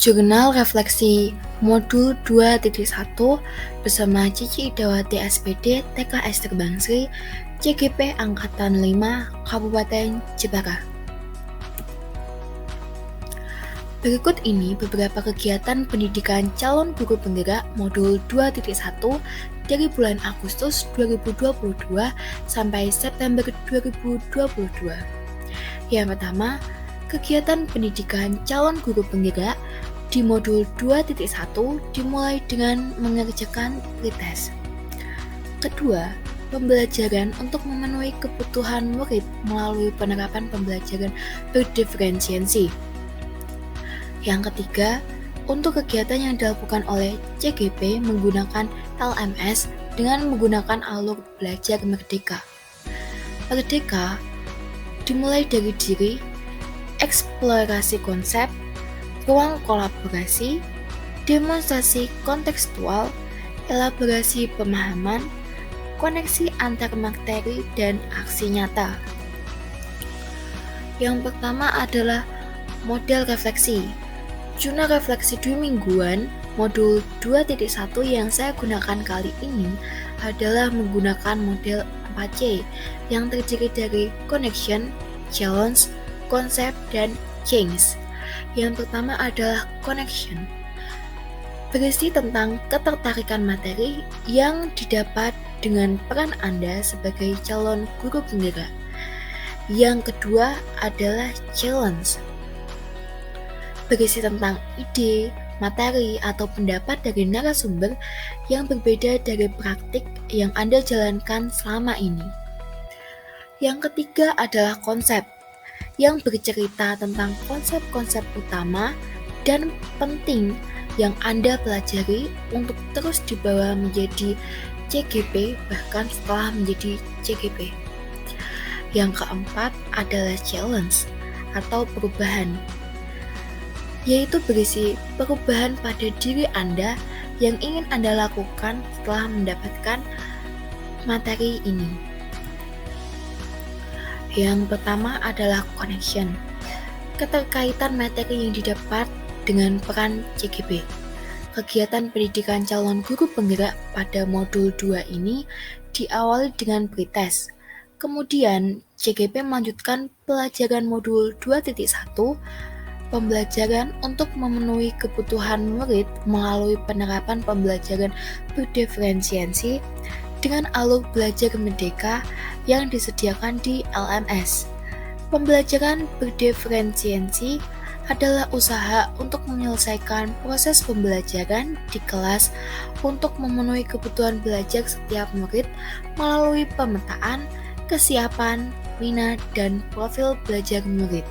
Jurnal Refleksi Modul 2.1 bersama Cici Idawati SPD TKS Terbangsri CGP Angkatan 5 Kabupaten Jepara. Berikut ini beberapa kegiatan pendidikan calon guru penggerak Modul 2.1 dari bulan Agustus 2022 sampai September 2022. Yang pertama, kegiatan pendidikan calon guru penggerak di Modul 2.1 dimulai dengan mengerjakan pretest. Kedua, pembelajaran untuk memenuhi kebutuhan murid melalui penerapan pembelajaran berdiferensiasi. Yang ketiga, untuk kegiatan yang dilakukan oleh CGP menggunakan LMS dengan menggunakan alur belajar merdeka. Merdeka dimulai dari diri, eksplorasi konsep, ruang kolaborasi, demonstrasi kontekstual, elaborasi pemahaman, koneksi antar materi, dan aksi nyata. Yang pertama adalah model refleksi. Jurnal refleksi 2 mingguan modul 2.1 yang saya gunakan kali ini adalah menggunakan model 4C yang terdiri dari connection, challenge, konsep, dan change. Yang pertama adalah connection. Berisi tentang ketertarikan materi yang didapat dengan peran Anda sebagai calon guru penggerak. Yang kedua adalah challenge. Berisi tentang ide, materi, atau pendapat dari narasumber yang berbeda dari praktik yang Anda jalankan selama ini. Yang ketiga adalah konsep, yang bercerita tentang konsep-konsep utama dan penting yang Anda pelajari untuk terus dibawa menjadi CGP bahkan setelah menjadi CGP. Yang keempat adalah challenge atau perubahan, yaitu berisi perubahan pada diri Anda yang ingin Anda lakukan setelah mendapatkan materi ini. Yang pertama adalah connection, keterkaitan materi yang didapat dengan peran CGP. Kegiatan pendidikan calon guru penggerak pada modul 2 ini diawali dengan pretest. Kemudian CGP melanjutkan pelajaran modul 2.1, pembelajaran untuk memenuhi kebutuhan murid melalui penerapan pembelajaran berdiferensiasi dengan alur belajar merdeka yang disediakan di LMS. Pembelajaran berdiferensiasi adalah usaha untuk menyelesaikan proses pembelajaran di kelas untuk memenuhi kebutuhan belajar setiap murid melalui pemetaan, kesiapan, minat, dan profil belajar murid.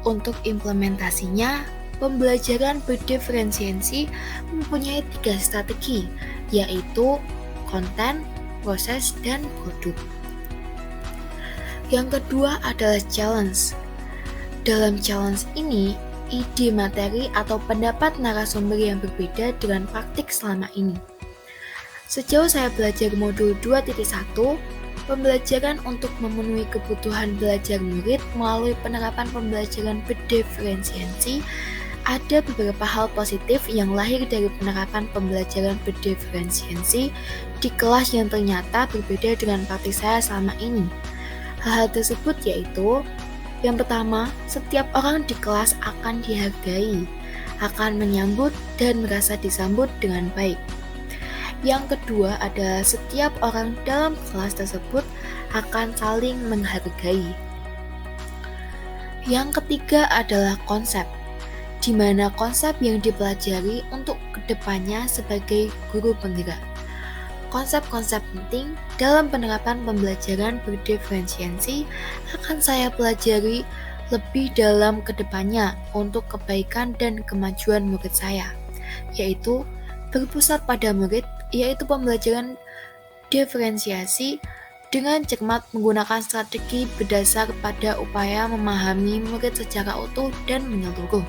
Untuk implementasinya, pembelajaran berdiferensiasi mempunyai 3 strategi, yaitu konten, proses, dan produk. Yang kedua adalah challenge. Dalam challenge ini, ide materi atau pendapat narasumber yang berbeda dengan praktik selama ini. Sejauh saya belajar modul 2.1, pembelajaran untuk memenuhi kebutuhan belajar murid melalui penerapan pembelajaran berdiferensiasi, ada beberapa hal positif yang lahir dari penerapan pembelajaran berdiferensiasi di kelas yang ternyata berbeda dengan praktik saya selama ini. Hal-hal tersebut yaitu, yang pertama, setiap orang di kelas akan dihargai, akan menyambut dan merasa disambut dengan baik. Yang kedua adalah setiap orang dalam kelas tersebut akan saling menghargai. Yang ketiga adalah konsep, di mana konsep yang dipelajari untuk kedepannya sebagai guru penggerak. Konsep-konsep penting dalam penerapan pembelajaran berdiferensiasi akan saya pelajari lebih dalam kedepannya untuk kebaikan dan kemajuan murid saya, yaitu berpusat pada murid, yaitu pembelajaran diferensiasi dengan cermat menggunakan strategi berdasar pada upaya memahami murid secara utuh dan menyeluruh.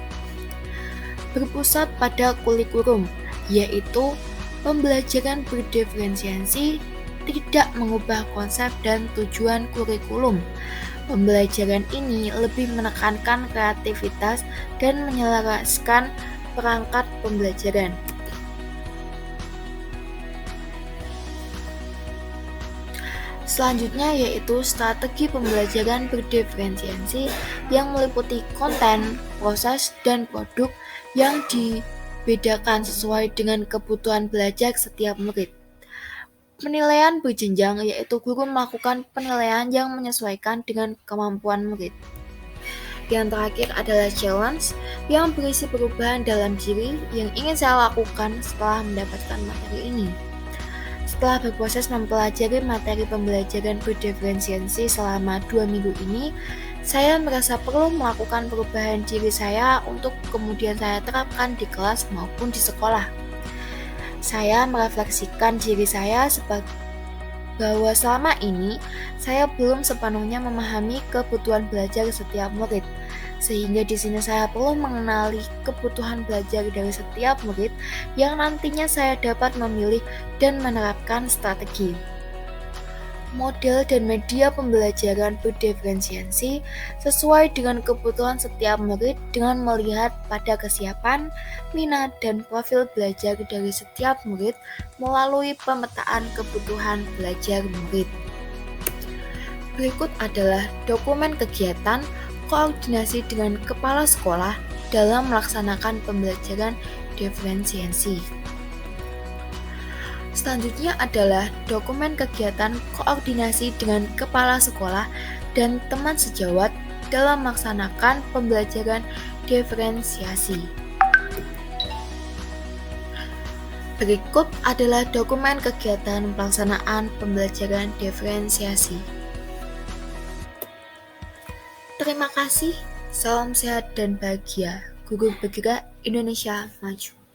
Berpusat pada kurikulum, yaitu pembelajaran berdiferensiasi tidak mengubah konsep dan tujuan kurikulum. Pembelajaran ini lebih menekankan kreativitas dan menyelaraskan perangkat pembelajaran. Selanjutnya yaitu strategi pembelajaran berdiferensiasi yang meliputi konten, proses, dan produk yang dibedakan sesuai dengan kebutuhan belajar setiap murid. Penilaian berjenjang yaitu guru melakukan penilaian yang menyesuaikan dengan kemampuan murid. Yang terakhir adalah challenge yang berisi perubahan dalam diri yang ingin saya lakukan setelah mendapatkan materi ini. Setelah berproses mempelajari materi pembelajaran berdiferensiasi selama 2 minggu ini, saya merasa perlu melakukan perubahan diri saya untuk kemudian saya terapkan di kelas maupun di sekolah. Saya merefleksikan diri saya bahwa selama ini saya belum sepenuhnya memahami kebutuhan belajar setiap murid. Sehingga di sini saya perlu mengenali kebutuhan belajar dari setiap murid yang nantinya saya dapat memilih dan menerapkan strategi. Model dan media pembelajaran berdiferensiasi sesuai dengan kebutuhan setiap murid dengan melihat pada kesiapan, minat, dan profil belajar dari setiap murid melalui pemetaan kebutuhan belajar murid. Berikut adalah dokumen kegiatan koordinasi dengan kepala sekolah dalam melaksanakan pembelajaran diferensiasi. Selanjutnya adalah dokumen kegiatan koordinasi dengan kepala sekolah dan teman sejawat dalam melaksanakan pembelajaran diferensiasi. Berikut adalah dokumen kegiatan pelaksanaan pembelajaran diferensiasi. Terima kasih, salam sehat dan bahagia. Guru Bergerak Indonesia Maju.